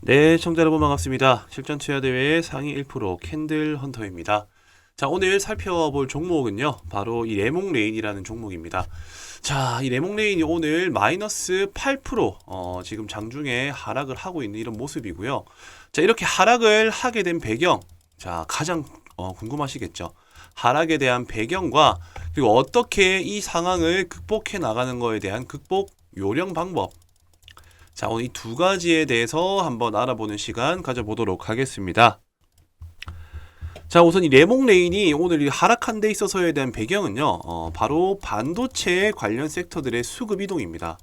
네, 시청자 여러분 반갑습니다. 실전 투자 대회 상위 1% 캔들 헌터입니다. 자, 오늘 살펴볼 종목은요, 바로 이 레몽레인이라는 종목입니다. 자, 이 레몽레인이 오늘 마이너스 8% 지금 장중에 하락을 하고 있는 이런 모습이고요. 자, 이렇게 하락을 하게 된 배경, 자, 가장 궁금하시겠죠? 하락에 대한 배경과 그리고 어떻게 이 상황을 극복해 나가는 거에 대한 극복 요령 방법. 자, 오늘 이 두 가지에 대해서 한번 알아보는 시간 가져보도록 하겠습니다. 자, 우선 이 레몽레인이 오늘 이 하락한 데 있어서에 대한 배경은요, 바로 반도체 관련 섹터들의 수급 이동입니다.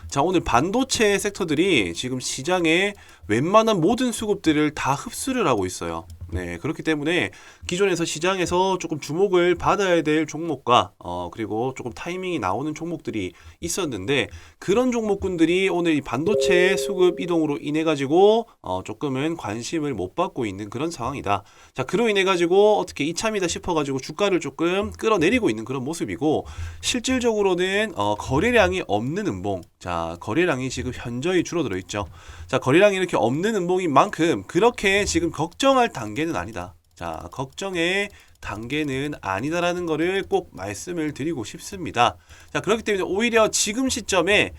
자, 오늘 반도체 섹터들이 지금 시장에 웬만한 모든 수급들을 다 흡수를 하고 있어요. 네, 그렇기 때문에 기존에서 시장에서 조금 주목을 받아야 될 종목과 그리고 조금 타이밍이 나오는 종목들이 있었는데, 그런 종목군들이 오늘 이 반도체 수급 이동으로 인해 가지고 조금은 관심을 못 받고 있는 그런 상황이다. 자, 그로 인해 가지고 어떻게 이참이다 싶어 가지고 주가를 조금 끌어내리고 있는 그런 모습이고, 실질적으로는 거래량이 없는 음봉, 자, 거래량이 지금 현저히 줄어들어 있죠. 자, 거래량이 이렇게 없는 음봉인 만큼 그렇게 지금 걱정할 단계는 아니다. 자, 걱정의 단계는 아니다라는 거를 꼭 말씀을 드리고 싶습니다. 자, 그렇기 때문에 오히려 지금 시점에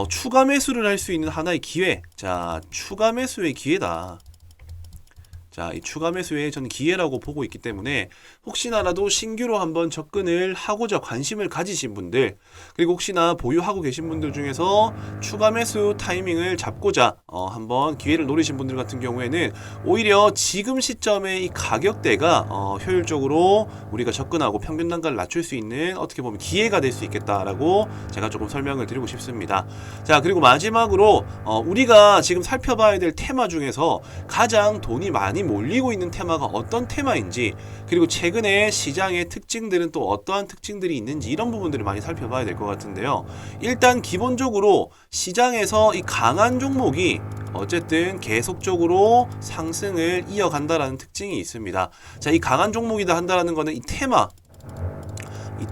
추가 매수를 할 수 있는 하나의 기회, 자, 추가 매수의 기회다. 자, 이 추가 매수의 저는 기회라고 보고 있기 때문에 혹시나라도 신규로 한번 접근을 하고자 관심을 가지신 분들, 그리고 혹시나 보유하고 계신 분들 중에서 추가 매수 타이밍을 잡고자 한번 기회를 노리신 분들 같은 경우에는 오히려 지금 시점의 이 가격대가 효율적으로 우리가 접근하고 평균 단가를 낮출 수 있는 어떻게 보면 기회가 될 수 있겠다라고 제가 조금 설명을 드리고 싶습니다. 자, 그리고 마지막으로 우리가 지금 살펴봐야 될 테마 중에서 가장 돈이 많이 몰리고 있는 테마가 어떤 테마인지, 그리고 최근에 시장의 특징들은 또 어떠한 특징들이 있는지, 이런 부분들을 많이 살펴봐야 될 것 같은데요. 일단 기본적으로 시장에서 이 강한 종목이 어쨌든 계속적으로 상승을 이어간다라는 특징이 있습니다. 자, 이 강한 종목이다 한다라는 거는 이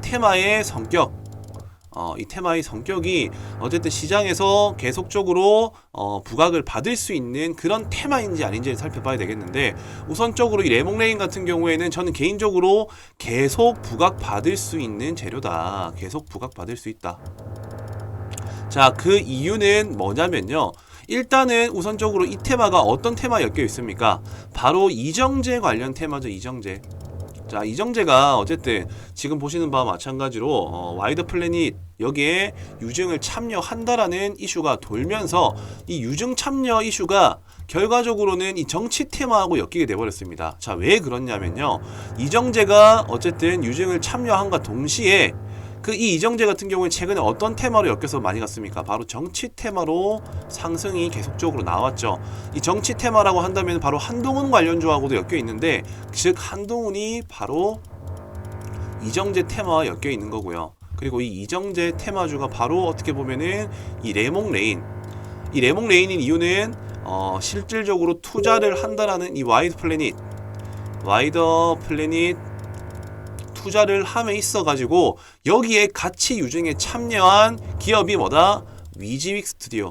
테마의 성격, 이 테마의 성격이 어쨌든 시장에서 계속적으로 부각을 받을 수 있는 그런 테마인지 아닌지를 살펴봐야 되겠는데, 우선적으로 이 레몽레인 같은 경우에는 저는 개인적으로 계속 부각받을 수 있는 재료다. 계속 부각받을 수 있다. 자, 그 이유는 뭐냐면요, 일단은 우선적으로 이 테마가 어떤 테마에 엮여 있습니까? 바로 이정재 관련 테마죠. 이정재. 자, 이정재가 어쨌든 지금 보시는 바와 마찬가지로 와이드 플래닛 여기에 유증을 참여한다라는 이슈가 돌면서 이 유증 참여 이슈가 결과적으로는 이 정치 테마하고 엮이게 돼버렸습니다. 자, 왜 그렇냐면요, 이정재가 어쨌든 유증을 참여한과 동시에 이 이정재 같은 경우에 최근에 어떤 테마로 엮여서 많이 갔습니까? 바로 정치 테마로 상승이 계속적으로 나왔죠. 이 정치 테마라고 한다면 바로 한동훈 관련주하고도 엮여 있는데, 즉 한동훈이 바로 이정재 테마와 엮여 있는 거고요. 그리고 이 이정재 테마주가 바로 어떻게 보면은 이 레몽레인, 이 레몽레인인 이유는 실질적으로 투자를 한다라는 이 와이드 플래닛 투자를 함에 있어 가지고 여기에 같이 유증에 참여한 기업이 뭐다? 위즈윅 스튜디오.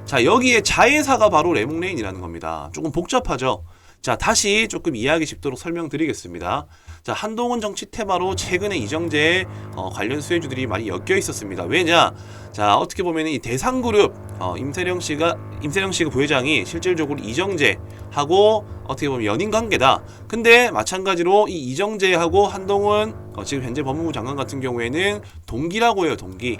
자, 여기에 자회사가 바로 레몽레인이라는 겁니다. 조금 복잡하죠? 자, 다시 조금 이해하기 쉽도록 설명드리겠습니다. 자, 한동훈 정치 테마로 최근에 이정재 관련 수혜주들이 많이 엮여 있었습니다. 왜냐? 자, 어떻게 보면 이 대상그룹 임세령 씨가 부회장이 실질적으로 이정재하고 어떻게 보면 연인 관계다. 근데 마찬가지로 이 이정재하고 한동훈 지금 현재 법무부 장관 같은 경우에는 동기라고 해요. 동기.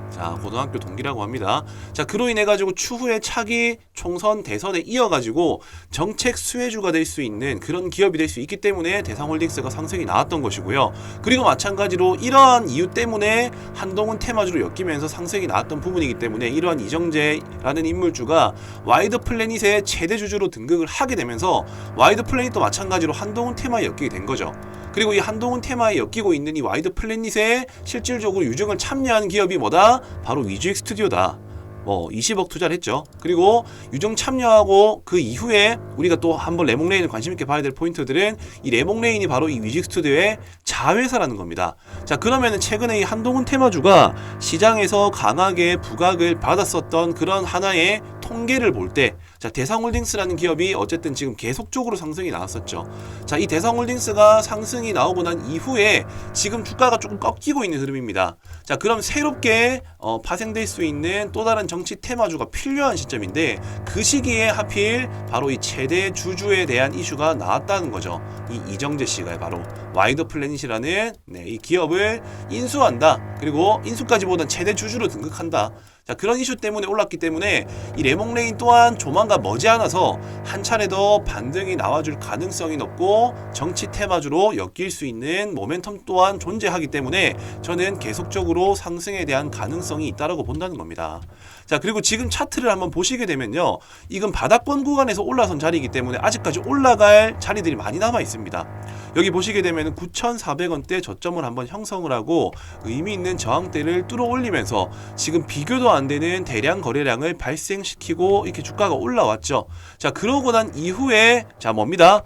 자, 고등학교 동기라고 합니다. 자, 그로 인해 가지고 추후에 차기 총선 대선에 이어 가지고 정책 수혜주가 될 수 있는 그런 기업이 될 수 있기 때문에 대상홀딩스가 상승이 나왔던 것이고요. 그리고 마찬가지로 이러한 이유 때문에 한동훈 테마주로 엮이면서 상승이 나왔던 부분이기 때문에 이러한 이정재라는 인물주가 와이드 플래닛의 최대 주주로 등극을 하게 되면서 와이드 플래닛도 마찬가지로 한동훈 테마에 엮이게 된 거죠. 그리고 이 한동훈 테마에 엮이고 있는 이 와이드 플래닛에 실질적으로 유증을 참여한 기업이 뭐다? 바로 위즈윅 스튜디오다. 20억 투자를 했죠. 그리고 유증 참여하고 그 이후에 우리가 또 한번 레몽레인을 관심있게 봐야 될 포인트들은 이 레몽레인이 바로 이 위즈윅 스튜디오의 자회사라는 겁니다. 자, 그러면은 최근에 이 한동훈 테마주가 시장에서 강하게 부각을 받았었던 그런 하나의 통계를 볼 때, 자, 대상홀딩스라는 기업이 어쨌든 지금 계속적으로 상승이 나왔었죠. 자, 이 대상홀딩스가 상승이 나오고 난 이후에 지금 주가가 조금 꺾이고 있는 흐름입니다. 자, 그럼 새롭게 파생될 수 있는 또 다른 정치 테마주가 필요한 시점인데, 그 시기에 하필 바로 이 최대 주주에 대한 이슈가 나왔다는 거죠. 이 이정재 씨가 바로 와이드 플래닛이라는 이 기업을 인수한다. 그리고 인수까지보단 최대 주주로 등극한다. 자, 그런 이슈 때문에 올랐기 때문에 이 레몽레인 또한 조만간 머지않아서 한 차례 더 반등이 나와줄 가능성이 높고 정치 테마주로 엮일 수 있는 모멘텀 또한 존재하기 때문에 저는 계속적으로 상승에 대한 가능성이 있다라고 본다는 겁니다. 자, 그리고 지금 차트를 한번 보시게 되면요, 이건 바닥권 구간에서 올라선 자리이기 때문에 아직까지 올라갈 자리들이 많이 남아 있습니다. 여기 보시게 되면 9,400원대 저점을 한번 형성을 하고 의미 있는 저항대를 뚫어 올리면서 지금 비교도 안 되는 대량 거래량을 발생시키고 이렇게 주가가 올라왔죠. 자, 그러고 난 이후에 자, 뭡니까?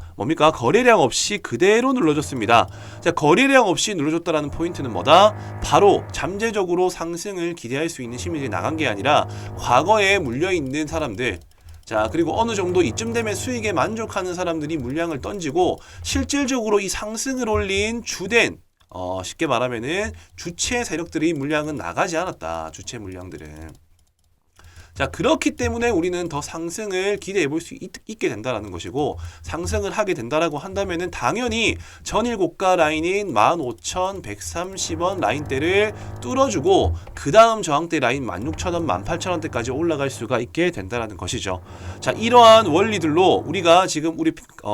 거래량 없이 그대로 눌러줬습니다. 자, 거래량 없이 눌러줬다라는 포인트는 뭐다? 바로 잠재적으로 상승을 기대할 수 있는 시민들이 나간 게 아니라 과거에 물려있는 사람들, 자, 그리고 어느 정도 이쯤 되면 수익에 만족하는 사람들이 물량을 던지고 실질적으로 이 상승을 올린 주된 쉽게 말하면은 주체 세력들이 물량은 나가지 않았다. 주체 물량들은. 자, 그렇기 때문에 우리는 더 상승을 기대해 볼 수 있게 된다라는 것이고, 상승을 하게 된다라고 한다면은 당연히 전일 고가 라인인 15,130원 라인대를 뚫어주고 그 다음 저항대 라인 16,000원, 18,000원대까지 올라갈 수가 있게 된다라는 것이죠. 자, 이러한 원리들로 우리가 지금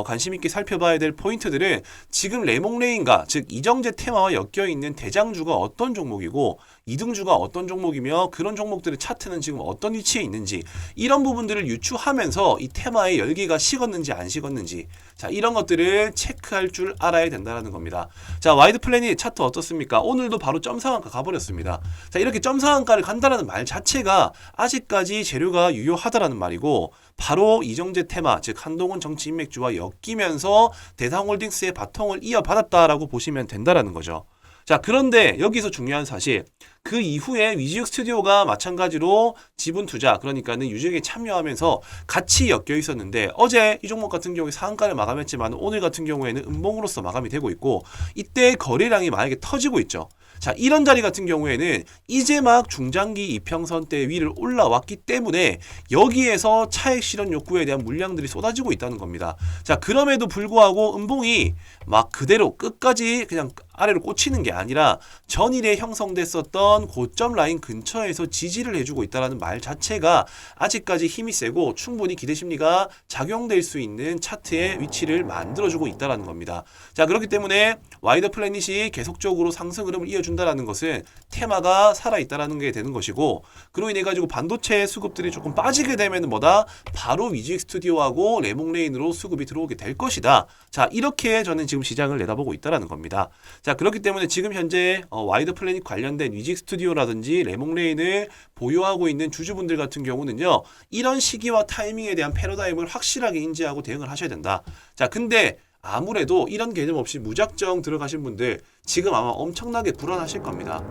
관심 있게 살펴봐야 될 포인트들은 지금 레몽레인과 즉 이정재 테마와 엮여 있는 대장주가 어떤 종목이고 2등주가 어떤 종목이며 그런 종목들의 차트는 지금 어떤 위치에 있는지, 이런 부분들을 유추하면서 이 테마의 열기가 식었는지 안 식었는지, 자, 이런 것들을 체크할 줄 알아야 된다는 겁니다. 자, 와이드 플래닛 차트 어떻습니까? 오늘도 바로 점상한가 가버렸습니다. 자, 이렇게 점상한가를 간다라는 말 자체가 아직까지 재료가 유효하다라는 말이고, 바로 이정재 테마, 즉 한동훈 정치 인맥주와 엮이면서 대상홀딩스의 바통을 이어받았다라고 보시면 된다라는 거죠. 자, 그런데 여기서 중요한 사실, 그 이후에 위지육 스튜디오가 마찬가지로 지분 투자, 그러니까는 유지액에 참여하면서 같이 엮여 있었는데, 어제 이 종목 같은 경우에 상한가를 마감했지만 오늘 같은 경우에는 음봉으로서 마감이 되고 있고, 이때 거래량이 만약에 터지고 있죠. 자, 이런 자리 같은 경우에는 이제 막 중장기 이평선대 위를 올라왔기 때문에 여기에서 차익 실현 욕구에 대한 물량들이 쏟아지고 있다는 겁니다. 자, 그럼에도 불구하고 음봉이 막 그대로 끝까지 그냥 아래로 꽂히는 게 아니라 전일에 형성됐었던 고점 라인 근처에서 지지를 해주고 있다는 말 자체가 아직까지 힘이 세고 충분히 기대 심리가 작용될 수 있는 차트의 위치를 만들어주고 있다는 겁니다. 자, 그렇기 때문에 와이드 플래닛이 계속적으로 상승 흐름을 이어준다는 것은 테마가 살아있다는 게 되는 것이고, 그로 인해 가지고 반도체 수급들이 조금 빠지게 되면 뭐다? 바로 위지익 스튜디오하고 레몽레인으로 수급이 들어오게 될 것이다. 자, 이렇게 저는 지금 시장을 내다보고 있다는 겁니다. 자, 그렇기 때문에 지금 현재 와이드 플래닛 관련된 위지익 스튜디오라든지 레몽레인을 보유하고 있는 주주분들 같은 경우는요, 이런 시기와 타이밍에 대한 패러다임을 확실하게 인지하고 대응을 하셔야 된다. 자, 근데 아무래도 이런 개념 없이 무작정 들어가신 분들 지금 아마 엄청나게 불안하실 겁니다.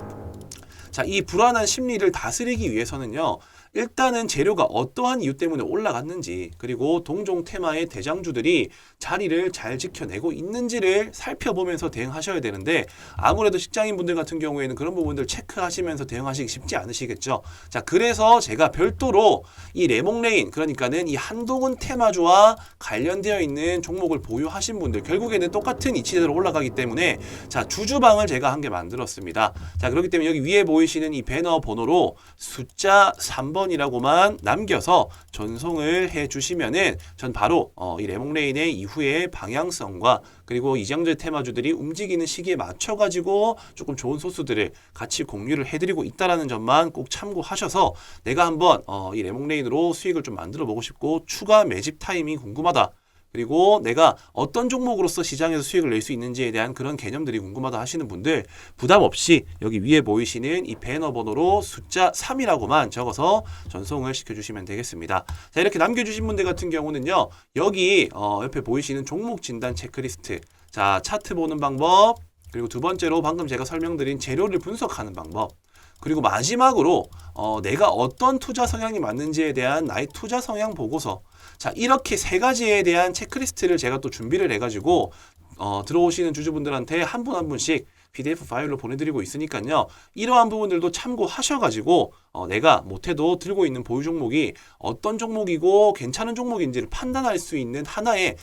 자, 이 불안한 심리를 다스리기 위해서는요, 일단은 재료가 어떠한 이유 때문에 올라갔는지, 그리고 동종 테마의 대장주들이 자리를 잘 지켜내고 있는지를 살펴보면서 대응하셔야 되는데, 아무래도 직장인분들 같은 경우에는 그런 부분들 체크하시면서 대응하시기 쉽지 않으시겠죠. 자, 그래서 제가 별도로 이 레몽레인, 그러니까는 이 한동훈 테마주와 관련되어 있는 종목을 보유하신 분들, 결국에는 똑같은 이치대로 올라가기 때문에 자, 주주방을 제가 한 개 만들었습니다. 자, 그렇기 때문에 여기 위에 보이시는 이 배너 번호로 숫자 3번이라고만 남겨서 전송을 해 주시면은 전 바로 이 레몽레인의 이후의 방향성과 그리고 이정재 테마주들이 움직이는 시기에 맞춰 가지고 조금 좋은 소스들을 같이 공유를 해드리고 있다라는 점만 꼭 참고하셔서, 내가 한번 이 레몽레인으로 수익을 좀 만들어 보고 싶고 추가 매집 타이밍이 궁금하다, 그리고 내가 어떤 종목으로서 시장에서 수익을 낼 수 있는지에 대한 그런 개념들이 궁금하다 하시는 분들 부담 없이 여기 위에 보이시는 이 배너 번호로 숫자 3이라고만 적어서 전송을 시켜주시면 되겠습니다. 자, 이렇게 남겨주신 분들 같은 경우는요, 여기 옆에 보이시는 종목 진단 체크리스트, 자, 차트 보는 방법, 그리고 두 번째로 방금 제가 설명드린 재료를 분석하는 방법, 그리고 마지막으로 내가 어떤 투자 성향이 맞는지에 대한 나의 투자 성향 보고서. 자, 이렇게 세 가지에 대한 체크리스트를 제가 또 준비를 해가지고 들어오시는 주주분들한테 한 분 한 분씩 PDF 파일로 보내드리고 있으니까요. 이러한 부분들도 참고하셔가지고 내가 못해도 들고 있는 보유 종목이 어떤 종목이고 괜찮은 종목인지를 판단할 수 있는 하나의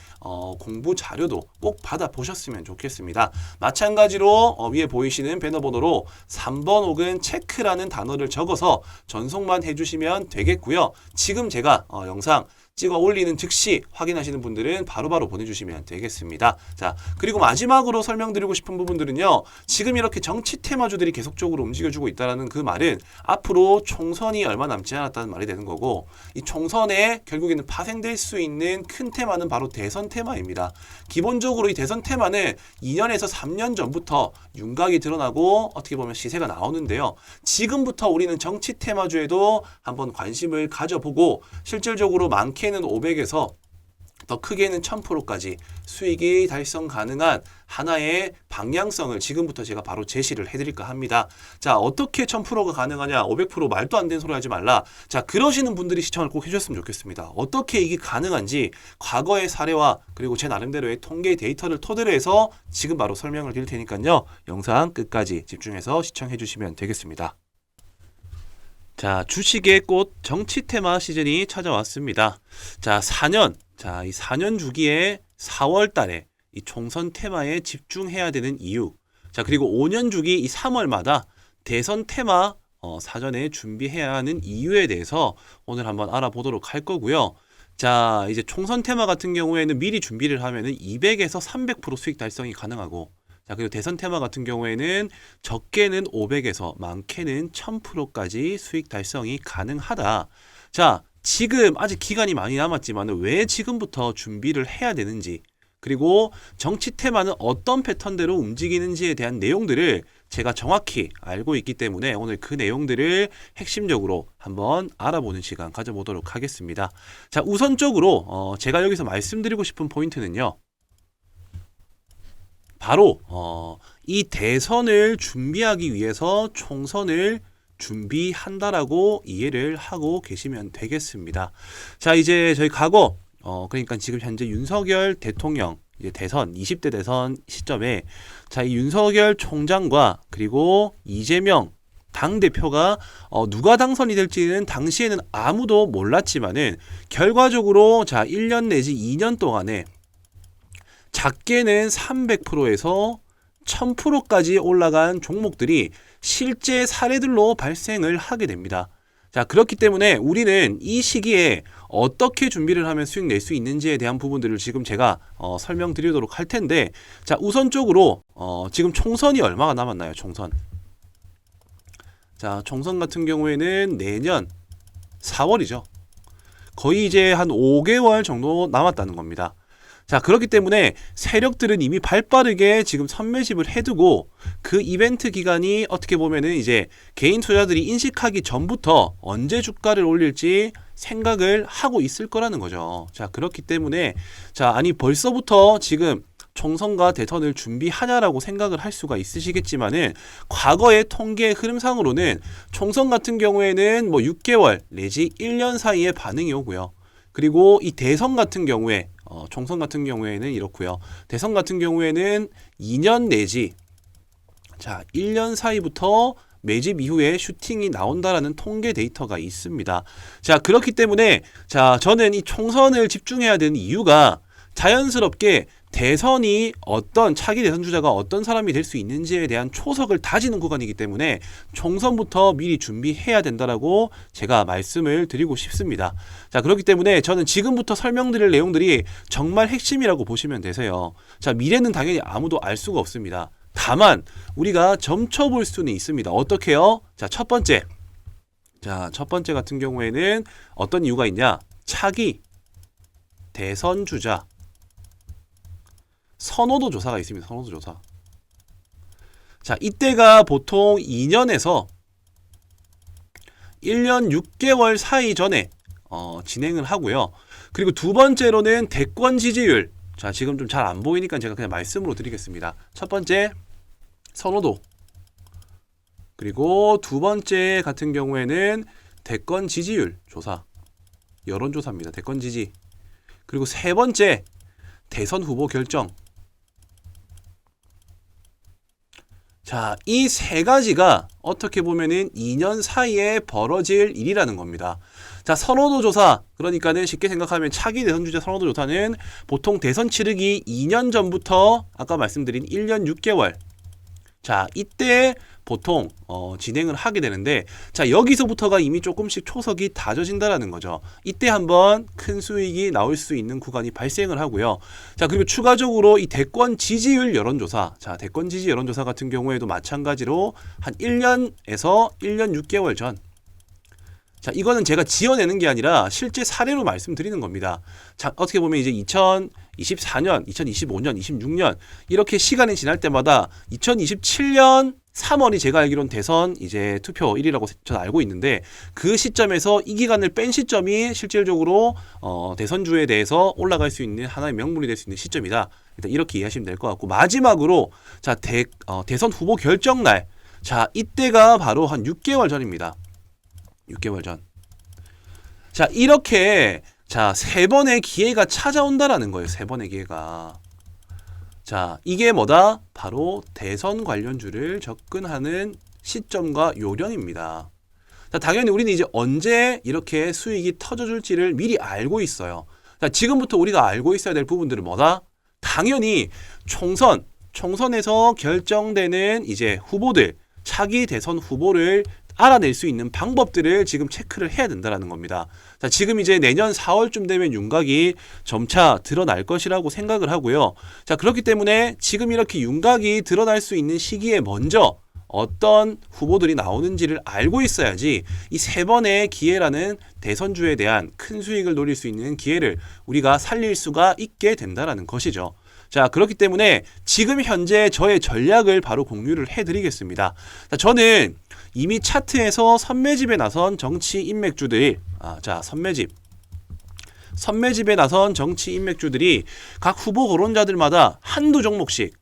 공부 자료도 꼭 받아보셨으면 좋겠습니다. 마찬가지로 위에 보이시는 배너 번호로 3번 혹은 체크라는 단어를 적어서 전송만 해주시면 되겠고요. 지금 제가 영상 찍어 올리는 즉시 확인하시는 분들은 바로바로 보내주시면 되겠습니다. 자, 그리고 마지막으로 설명드리고 싶은 부분들은요. 지금 이렇게 정치 테마주들이 계속적으로 움직여주고 있다는 그 말은 앞으로 총선이 얼마 남지 않았다는 말이 되는 거고, 이 총선에 결국에는 파생될 수 있는 큰 테마는 바로 대선 테마입니다. 기본적으로 이 대선 테마는 2년에서 3년 전부터 윤곽이 드러나고 어떻게 보면 시세가 나오는데요. 지금부터 우리는 정치 테마주에도 한번 관심을 가져보고 실질적으로 많게는 500에서 더 크게는 1000%까지 수익이 달성 가능한 하나의 방향성을 지금부터 제가 바로 제시를 해드릴까 합니다. 자, 어떻게 1000%가 가능하냐? 500% 말도 안 되는 소리 하지 말라. 자, 그러시는 분들이 시청을 꼭 해주셨으면 좋겠습니다. 어떻게 이게 가능한지 과거의 사례와 그리고 제 나름대로의 통계 데이터를 토대로 해서 지금 바로 설명을 드릴 테니까요. 영상 끝까지 집중해서 시청해 주시면 되겠습니다. 자, 주식의 꽃 정치 테마 시즌이 찾아왔습니다. 자, 4년. 자, 이 4년 주기에 4월 달에 이 총선 테마에 집중해야 되는 이유. 자, 그리고 5년 주기 이 3월마다 대선 테마 사전에 준비해야 하는 이유에 대해서 오늘 한번 알아보도록 할 거고요. 자, 이제 총선 테마 같은 경우에는 미리 준비를 하면은 200에서 300% 수익 달성이 가능하고, 자, 그리고 대선 테마 같은 경우에는 적게는 500에서 많게는 1000%까지 수익 달성이 가능하다. 자, 지금 아직 기간이 많이 남았지만 왜 지금부터 준비를 해야 되는지, 그리고 정치 테마는 어떤 패턴대로 움직이는지에 대한 내용들을 제가 정확히 알고 있기 때문에 오늘 그 내용들을 핵심적으로 한번 알아보는 시간 가져보도록 하겠습니다. 자, 우선적으로 제가 여기서 말씀드리고 싶은 포인트는요. 바로 이 대선을 준비하기 위해서 총선을 준비한다라고 이해를 하고 계시면 되겠습니다. 자, 이제 저희 과거 그러니까 지금 현재 윤석열 대통령 이제 대선 20대 대선 시점에 자, 이 윤석열 총장과 그리고 이재명 당대표가 누가 당선이 될지는 당시에는 아무도 몰랐지만은 결과적으로 자, 1년 내지 2년 동안에 작게는 300%에서 1000%까지 올라간 종목들이 실제 사례들로 발생을 하게 됩니다. 자, 그렇기 때문에 우리는 이 시기에 어떻게 준비를 하면 수익 낼 수 있는지에 대한 부분들을 지금 제가 설명드리도록 할 텐데, 자, 우선적으로 지금 총선이 얼마가 남았나요? 총선. 자, 총선 같은 경우에는 내년 4월이죠. 거의 이제 한 5개월 정도 남았다는 겁니다. 자, 그렇기 때문에 세력들은 이미 발빠르게 지금 선매집을 해두고 그 이벤트 기간이 어떻게 보면은 이제 개인 투자들이 인식하기 전부터 언제 주가를 올릴지 생각을 하고 있을 거라는 거죠. 자, 그렇기 때문에 자, 아니 벌써부터 지금 총선과 대선을 준비하냐라고 생각을 할 수가 있으시겠지만은 과거의 통계 흐름상으로는 총선 같은 경우에는 뭐 6개월 내지 1년 사이에 반응이 오고요. 그리고 이 대선 같은 경우에 총선 같은 경우에는 이렇고요. 대선 같은 경우에는 2년 내지 자 1년 사이부터 매집 이후에 슈팅이 나온다라는 통계 데이터가 있습니다. 자, 그렇기 때문에 자, 저는 이 총선을 집중해야 되는 이유가 자연스럽게 대선이 어떤 차기 대선 주자가 어떤 사람이 될 수 있는지에 대한 초석을 다지는 구간이기 때문에 총선부터 미리 준비해야 된다라고 제가 말씀을 드리고 싶습니다. 자, 그렇기 때문에 저는 지금부터 설명드릴 내용들이 정말 핵심이라고 보시면 되세요. 자, 미래는 당연히 아무도 알 수가 없습니다. 다만 우리가 점쳐볼 수는 있습니다. 어떻게요? 자, 첫 번째. 자, 첫 번째 같은 경우에는 어떤 이유가 있냐? 차기 대선 주자 선호도 조사가 있습니다. 선호도 조사. 자, 이때가 보통 2년에서 1년 6개월 사이 전에 진행을 하고요. 그리고 두 번째로는 대권 지지율. 자, 지금 좀 잘 안 보이니까 제가 그냥 말씀으로 드리겠습니다. 첫 번째 선호도. 그리고 두 번째 같은 경우에는 대권 지지율 조사, 여론조사입니다. 대권 지지. 그리고 세 번째 대선 후보 결정. 자, 이 세 가지가 어떻게 보면은 2년 사이에 벌어질 일이라는 겁니다. 자, 선호도 조사. 그러니까는 쉽게 생각하면 차기 대선 주자 선호도 조사는 보통 대선 치르기 2년 전부터 아까 말씀드린 1년 6개월. 자, 이때 보통 진행을 하게 되는데, 자, 여기서부터가 이미 조금씩 초석이 다져진다라는 거죠. 이때 한번 큰 수익이 나올 수 있는 구간이 발생을 하고요. 자, 그리고 추가적으로 이 대권 지지율 여론조사, 자, 대권 지지 여론조사 같은 경우에도 마찬가지로 한 1년에서 1년 6개월 전. 자, 이거는 제가 지어내는 게 아니라 실제 사례로 말씀드리는 겁니다. 자, 어떻게 보면 이제 2024년, 2025년, 26년 이렇게 시간이 지날 때마다 2027년 3월이 제가 알기로는 대선 이제 투표일이라고 저는 알고 있는데, 그 시점에서 이 기간을 뺀 시점이 실질적으로 대선주에 대해서 올라갈 수 있는 하나의 명분이 될 수 있는 시점이다. 일단 이렇게 이해하시면 될 것 같고, 마지막으로 자, 대선 후보 결정날, 자, 이때가 바로 한 6개월 전입니다. 6개월 전. 자, 이렇게 자, 세 번의 기회가 찾아온다라는 거예요. 세 번의 기회가. 자, 이게 뭐다? 바로 대선 관련주를 접근하는 시점과 요령입니다. 자, 당연히 우리는 이제 언제 이렇게 수익이 터져줄지를 미리 알고 있어요. 자, 지금부터 우리가 알고 있어야 될 부분들은 뭐다? 당연히 총선에서 결정되는 이제 후보들, 차기 대선 후보를 알아낼 수 있는 방법들을 지금 체크를 해야 된다는 겁니다. 자, 지금 이제 내년 4월쯤 되면 윤곽이 점차 드러날 것이라고 생각을 하고요. 자, 그렇기 때문에 지금 이렇게 윤곽이 드러날 수 있는 시기에 먼저 어떤 후보들이 나오는지를 알고 있어야지 이 세 번의 기회라는 대선주에 대한 큰 수익을 노릴 수 있는 기회를 우리가 살릴 수가 있게 된다는 것이죠. 자, 그렇기 때문에 지금 현재 저의 전략을 바로 공유를 해드리겠습니다. 자, 저는 이미 차트에서 선매집에 나선 정치 인맥주들이 선매집에 나선 정치 인맥주들이 각 후보 거론자들마다 한두 종목씩,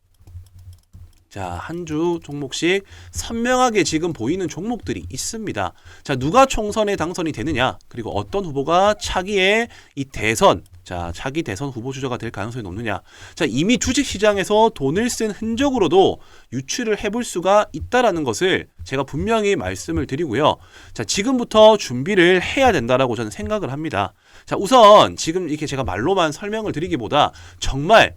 자, 한주 종목씩 선명하게 지금 보이는 종목들이 있습니다. 자, 누가 총선에 당선이 되느냐, 그리고 어떤 후보가 차기에 이 대선, 자, 차기 대선 후보 주자가 될 가능성이 높느냐. 자, 이미 주식시장에서 돈을 쓴 흔적으로도 유추를 해볼 수가 있다라는 것을 제가 분명히 말씀을 드리고요. 자, 지금부터 준비를 해야 된다라고 저는 생각을 합니다. 자, 우선 지금 이렇게 제가 말로만 설명을 드리기보다 정말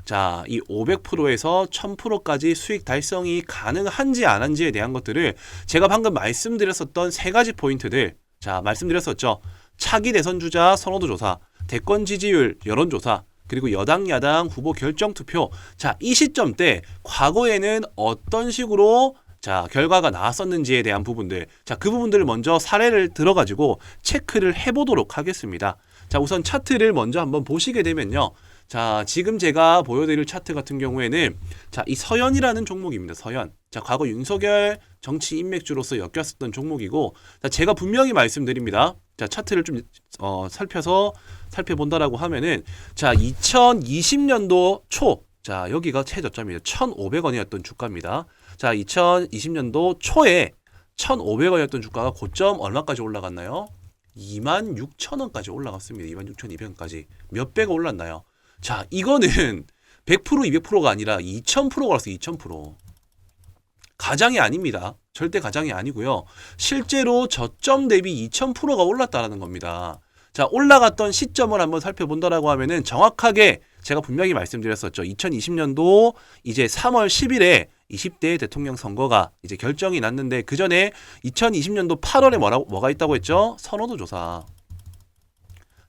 자, 이 500%에서 1000%까지 수익 달성이 가능한지 안 한지에 대한 것들을 제가 방금 말씀드렸었던 세 가지 포인트들, 자, 말씀드렸었죠. 차기 대선 주자 선호도 조사, 대권 지지율 여론조사, 그리고 여당 야당 후보 결정 투표. 자, 이 시점 때 과거에는 어떤 식으로 자, 결과가 나왔었는지에 대한 부분들, 자, 그 부분들을 먼저 사례를 들어가지고 체크를 해보도록 하겠습니다. 자, 우선 차트를 먼저 한번 보시게 되면요. 자, 지금 제가 보여드릴 차트 같은 경우에는 자, 이 서현이라는 종목입니다. 서현. 자, 과거 윤석열 정치 인맥주로서 엮였었던 종목이고, 자, 제가 분명히 말씀드립니다. 자, 차트를 좀 살펴본다라고 하면은, 자, 2020년도 초, 자, 여기가 최저점이에요. 1,500원이었던 주가입니다. 자, 2020년도 초에 1,500원이었던 주가가 고점 얼마까지 올라갔나요? 26,000원까지 올라갔습니다. 26,200원까지. 몇 배가 올랐나요? 자, 이거는 100%, 200%가 아니라 2000%가 올랐어요. 2000%. 가장이 아닙니다. 절대 가장이 아니고요. 실제로 저점 대비 2000%가 올랐다는 겁니다. 자, 올라갔던 시점을 한번 살펴본다라고 하면은 정확하게 제가 분명히 말씀드렸었죠. 2020년도 이제 3월 10일에 20대 대통령 선거가 이제 결정이 났는데, 그 전에 2020년도 8월에 뭐가 있다고 했죠? 선호도 조사.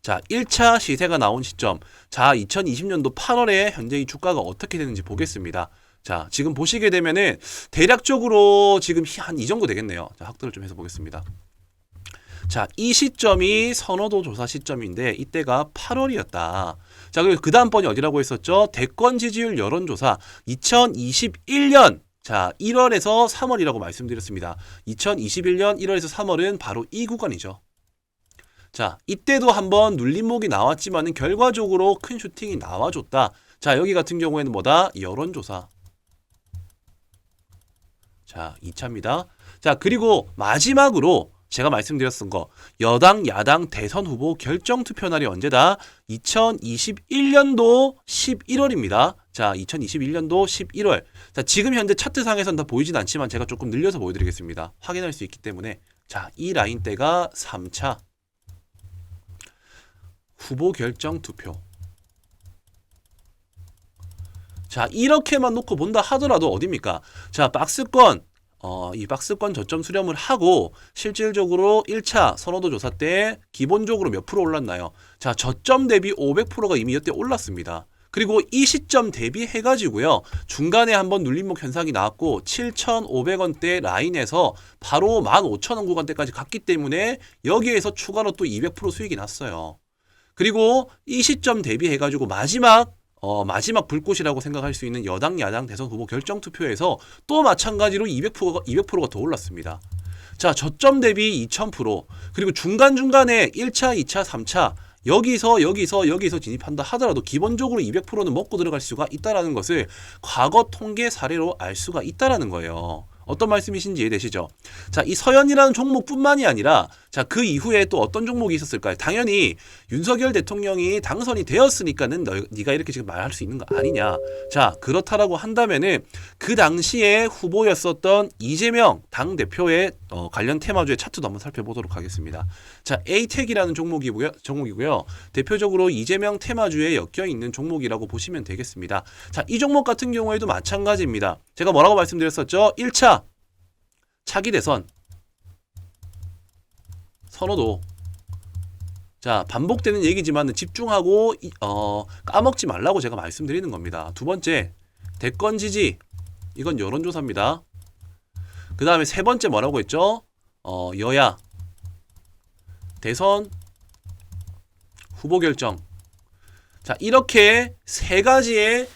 자, 1차 시세가 나온 시점. 자, 2020년도 8월에 현재 이 주가가 어떻게 되는지 보겠습니다. 자, 지금 보시게 되면은 대략적으로 지금 한 이 정도 되겠네요. 자, 확대를 좀 해서 보겠습니다. 자, 이 시점이 선호도 조사 시점인데 이때가 8월이었다. 자, 그리고 그 다음 번이 어디라고 했었죠? 대권 지지율 여론조사 2021년 자, 1월에서 3월이라고 말씀드렸습니다. 2021년 1월에서 3월은 바로 이 구간이죠. 자, 이때도 한번 눌림목이 나왔지만은 결과적으로 큰 슈팅이 나와줬다. 자, 여기 같은 경우에는 뭐다? 여론조사. 자, 2차입니다. 자, 그리고 마지막으로 제가 말씀드렸던 거, 여당, 야당 대선 후보 결정 투표 날이 언제다? 2021년도 11월입니다. 자, 2021년도 11월. 자, 지금 현재 차트상에서는 다 보이진 않지만 제가 조금 늘려서 보여드리겠습니다. 확인할 수 있기 때문에. 자, 이 라인대가 3차 후보 결정 투표. 자, 이렇게만 놓고 본다 하더라도 어딥니까? 자, 박스권. 이 박스권 저점 수렴을 하고 실질적으로 1차 선호도 조사 때 기본적으로 몇 프로 올랐나요? 자, 저점 대비 500%가 이미 이때 올랐습니다. 그리고 이 시점 대비해가지고요. 중간에 한번 눌림목 현상이 나왔고 7,500원대 라인에서 바로 15,000원 구간대까지 갔기 때문에 여기에서 추가로 또 200% 수익이 났어요. 그리고 이 시점 대비해가지고 마지막 불꽃이라고 생각할 수 있는 여당, 야당 대선 후보 결정 투표에서 또 마찬가지로 200%가 더 올랐습니다. 자, 저점 대비 2000%, 그리고 중간중간에 1차, 2차, 3차, 여기서 진입한다 하더라도 기본적으로 200%는 먹고 들어갈 수가 있다는 것을 과거 통계 사례로 알 수가 있다는 거예요. 어떤 말씀이신지 이해되시죠? 자, 이 서현이라는 종목뿐만이 아니라 자, 그 이후에 또 어떤 종목이 있었을까요? 당연히 윤석열 대통령이 당선이 되었으니까는 네가 이렇게 지금 말할 수 있는 거 아니냐. 자, 그렇다라고 한다면은 그 당시에 후보였었던 이재명 당대표의 관련 테마주의 차트도 한번 살펴보도록 하겠습니다. 자, 에이텍이라는 종목이고요. 대표적으로 이재명 테마주에 엮여 있는 종목이라고 보시면 되겠습니다. 자, 이 종목 같은 경우에도 마찬가지입니다. 제가 뭐라고 말씀드렸었죠? 1차 차기 대선 선호도. 자, 반복되는 얘기지만 집중하고 까먹지 말라고 제가 말씀드리는 겁니다. 두 번째, 대권 지지. 이건 여론조사입니다. 그 다음에 세 번째 뭐라고 했죠? 여야 대선 후보 결정. 자, 이렇게 세 가지의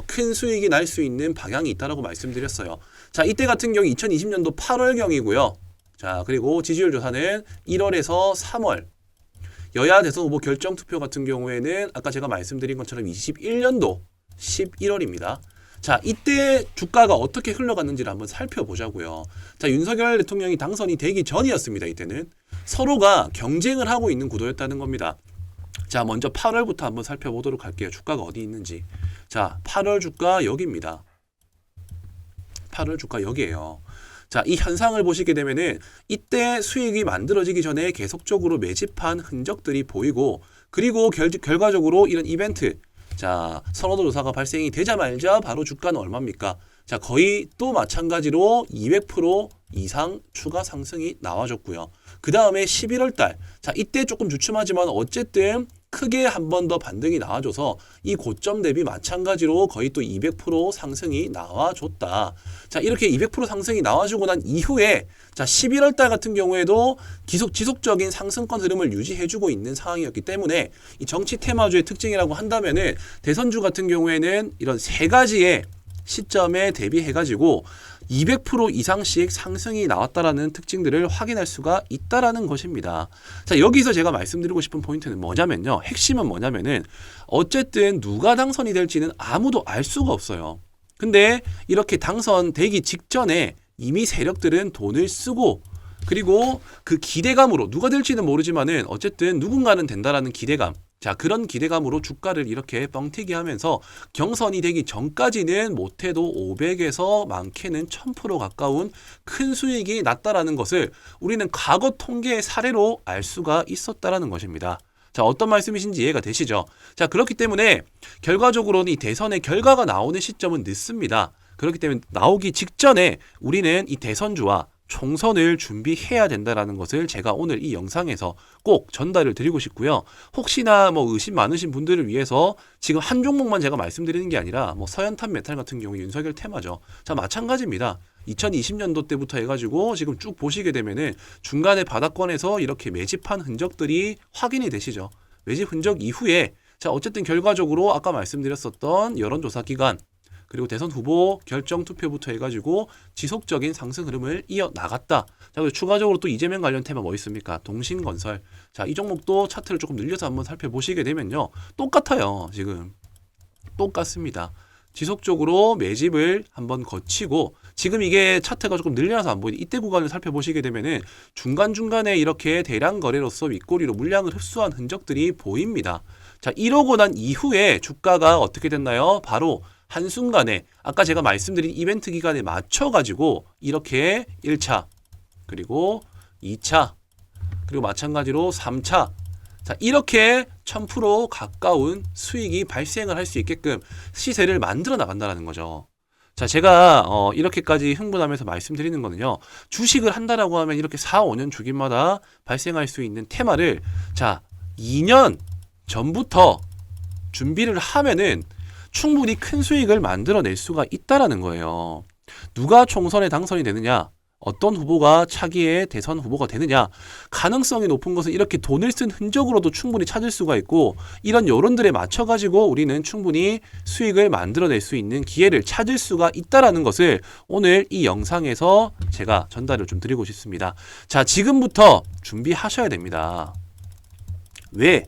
큰 수익이 날 수 있는 방향이 있다라고 말씀드렸어요. 자, 이때 같은 경우 2020년도 8월경이고요. 자, 그리고 지지율 조사는 1월에서 3월. 여야 대선 후보 결정 투표 같은 경우에는 아까 제가 말씀드린 것처럼 21년도 11월입니다. 자, 이때 주가가 어떻게 흘러갔는지를 한번 살펴보자고요. 자, 윤석열 대통령이 당선이 되기 전이었습니다. 이때는 서로가 경쟁을 하고 있는 구도였다는 겁니다. 자, 먼저 8월부터 한번 살펴보도록 할게요. 주가가 어디 있는지. 자, 8월 주가 여기입니다. 8월 주가 여기에요. 자, 이 현상을 보시게 되면은 이때 수익이 만들어지기 전에 계속적으로 매집한 흔적들이 보이고, 그리고 결과적으로 이런 이벤트, 자, 선호도 조사가 발생이 되자마자 바로 주가는 얼마입니까? 자, 거의 또 마찬가지로 200% 이상 추가 상승이 나와줬고요. 그 다음에 11월 달, 자, 이때 조금 주춤하지만 어쨌든 크게 한 번 더 반등이 나와줘서 이 고점 대비 마찬가지로 거의 또 200% 상승이 나와줬다. 자, 이렇게 200% 상승이 나와주고 난 이후에 자, 11월 달 같은 경우에도 지속적인 상승권 흐름을 유지해주고 있는 상황이었기 때문에 이 정치 테마주의 특징이라고 한다면은 대선주 같은 경우에는 이런 세 가지의 시점에 대비해가지고 200% 이상씩 상승이 나왔다라는 특징들을 확인할 수가 있다라는 것입니다. 자, 여기서 제가 말씀드리고 싶은 포인트는 뭐냐면요. 핵심은 뭐냐면은 어쨌든 누가 당선이 될지는 아무도 알 수가 없어요. 근데 이렇게 당선되기 직전에 이미 세력들은 돈을 쓰고, 그리고 그 기대감으로 누가 될지는 모르지만은 어쨌든 누군가는 된다라는 기대감, 자, 그런 기대감으로 주가를 이렇게 뻥튀기 하면서 경선이 되기 전까지는 못해도 500에서 많게는 1000% 가까운 큰 수익이 났다라는 것을 우리는 과거 통계의 사례로 알 수가 있었다라는 것입니다. 자, 어떤 말씀이신지 이해가 되시죠? 자, 그렇기 때문에 결과적으로는 이 대선의 결과가 나오는 시점은 늦습니다. 그렇기 때문에 나오기 직전에 우리는 이 대선주와 총선을 준비해야 된다라는 것을 제가 오늘 이 영상에서 꼭 전달을 드리고 싶고요. 혹시나 뭐 의심 많으신 분들을 위해서 지금 한 종목만 제가 말씀드리는 게 아니라 뭐 서현탄 메탈 같은 경우 윤석열 테마죠. 자, 마찬가지입니다. 2020년도 때부터 해가지고 지금 쭉 보시게 되면은 중간에 바닥권에서 이렇게 매집한 흔적들이 확인이 되시죠. 매집 흔적 이후에 자, 어쨌든 결과적으로 아까 말씀드렸었던 여론조사 기간, 그리고 대선 후보 결정 투표부터 해가지고 지속적인 상승 흐름을 이어나갔다. 자, 그리고 추가적으로 또 이재명 관련 테마 뭐 있습니까? 동신건설. 자, 이 종목도 차트를 조금 늘려서 한번 살펴보시게 되면요. 똑같아요. 지금. 똑같습니다. 지속적으로 매집을 한번 거치고 지금 이게 차트가 조금 늘려서 안 보이는데 이때 구간을 살펴보시게 되면은 중간중간에 이렇게 대량 거래로서 윗꼬리로 물량을 흡수한 흔적들이 보입니다. 자, 이러고 난 이후에 주가가 어떻게 됐나요? 바로 한순간에 아까 제가 말씀드린 이벤트 기간에 맞춰가지고 이렇게 1차, 그리고 2차, 그리고 마찬가지로 3차, 자, 이렇게 1000% 가까운 수익이 발생을 할 수 있게끔 시세를 만들어 나간다는 거죠. 자, 제가 이렇게까지 흥분하면서 말씀드리는 거는요. 주식을 한다라고 하면 이렇게 4, 5년 주기마다 발생할 수 있는 테마를 자, 2년 전부터 준비를 하면은 충분히 큰 수익을 만들어낼 수가 있다라는 거예요. 누가 총선에 당선이 되느냐? 어떤 후보가 차기의 대선 후보가 되느냐? 가능성이 높은 것은 이렇게 돈을 쓴 흔적으로도 충분히 찾을 수가 있고 이런 여론들에 맞춰가지고 우리는 충분히 수익을 만들어낼 수 있는 기회를 찾을 수가 있다라는 것을 오늘 이 영상에서 제가 전달을 좀 드리고 싶습니다. 자, 지금부터 준비하셔야 됩니다. 왜?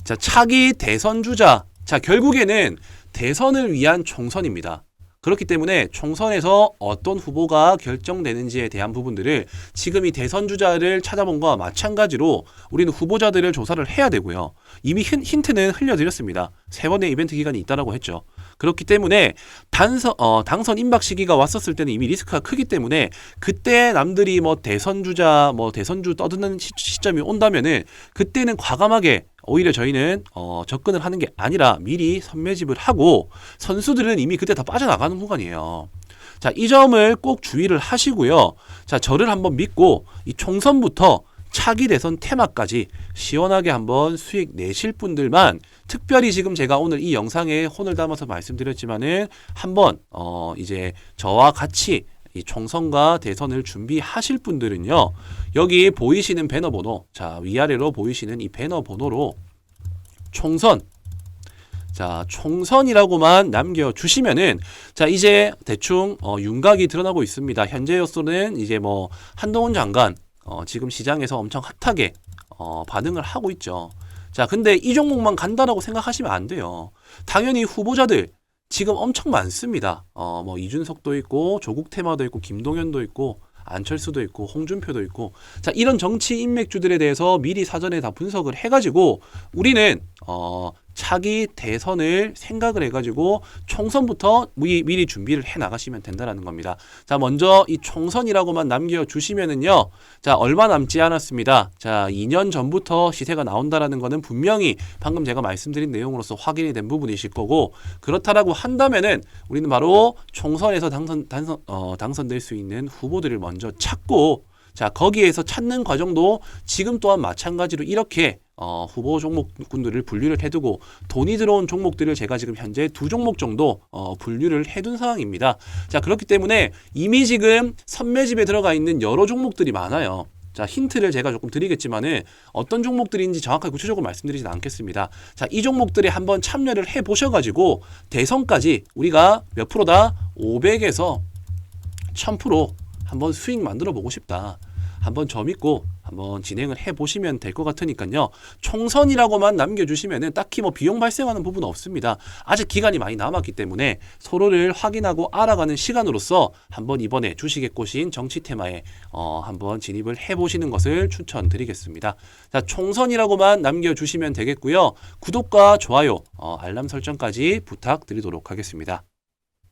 자, 차기 대선 주자. 자, 결국에는 대선을 위한 총선입니다. 그렇기 때문에 총선에서 어떤 후보가 결정되는지에 대한 부분들을 지금 이 대선 주자를 찾아본 것과 마찬가지로 우리는 후보자들을 조사를 해야 되고요. 이미 힌트는 흘려드렸습니다. 3번의 이벤트 기간이 있다라고 했죠. 그렇기 때문에 당선 임박 시기가 왔었을 때는 이미 리스크가 크기 때문에 그때 남들이 뭐 대선 주자, 뭐 대선주 떠드는 시점이 온다면은 그때는 과감하게 오히려 저희는 접근을 하는 게 아니라 미리 선매집을 하고 선수들은 이미 그때 다 빠져나가는 구간이에요. 자, 이 점을 꼭 주의를 하시고요. 자, 저를 한번 믿고 이 총선부터 차기 대선 테마까지 시원하게 한번 수익 내실 분들만 특별히 지금 제가 오늘 이 영상에 혼을 담아서 말씀드렸지만은 한번 이제 저와 같이 이 총선과 대선을 준비하실 분들은요. 여기 보이시는 배너 번호, 자, 위아래로 보이시는 이 배너 번호로 총선, 자, 총선이라고만 남겨주시면은 자, 이제 대충 윤곽이 드러나고 있습니다. 현재로서는 이제 뭐 한동훈 장관 지금 시장에서 엄청 핫하게 반응을 하고 있죠. 자, 근데 이 종목만 간다라고 생각하시면 안 돼요. 당연히 후보자들 지금 엄청 많습니다. 뭐 이준석도 있고 조국 테마도 있고 김동연도 있고 안철수도 있고 홍준표도 있고 자, 이런 정치 인맥주들에 대해서 미리 사전에 다 분석을 해가지고 우리는 차기 대선을 생각을 해가지고 총선부터 미리 준비를 해 나가시면 된다라는 겁니다. 자, 먼저 이 총선이라고만 남겨주시면은요. 자, 얼마 남지 않았습니다. 자, 2년 전부터 시세가 나온다라는 거는 분명히 방금 제가 말씀드린 내용으로서 확인이 된 부분이실 거고 그렇다라고 한다면은 우리는 바로 총선에서 당선될 수 있는 후보들을 먼저 찾고 자, 거기에서 찾는 과정도 지금 또한 마찬가지로 이렇게 후보 종목군들을 분류를 해두고 돈이 들어온 종목들을 제가 지금 현재 2종목 정도 분류를 해둔 상황입니다. 자, 그렇기 때문에 이미 지금 선매집에 들어가 있는 여러 종목들이 많아요. 자, 힌트를 제가 조금 드리겠지만은 어떤 종목들인지 정확하게 구체적으로 말씀드리진 않겠습니다. 자, 이 종목들에 한번 참여를 해 보셔가지고 대선까지 우리가 몇 프로다? 500에서 1000% 한번 수익 만들어 보고 싶다. 한번 저 믿고 한번 진행을 해보시면 될 것 같으니까요. 총선이라고만 남겨주시면은 딱히 뭐 비용 발생하는 부분은 없습니다. 아직 기간이 많이 남았기 때문에 서로를 확인하고 알아가는 시간으로서 한번 이번에 주식의 꽃인 정치 테마에 한번 진입을 해보시는 것을 추천드리겠습니다. 자, 총선이라고만 남겨주시면 되겠고요. 구독과 좋아요, 알람 설정까지 부탁드리도록 하겠습니다.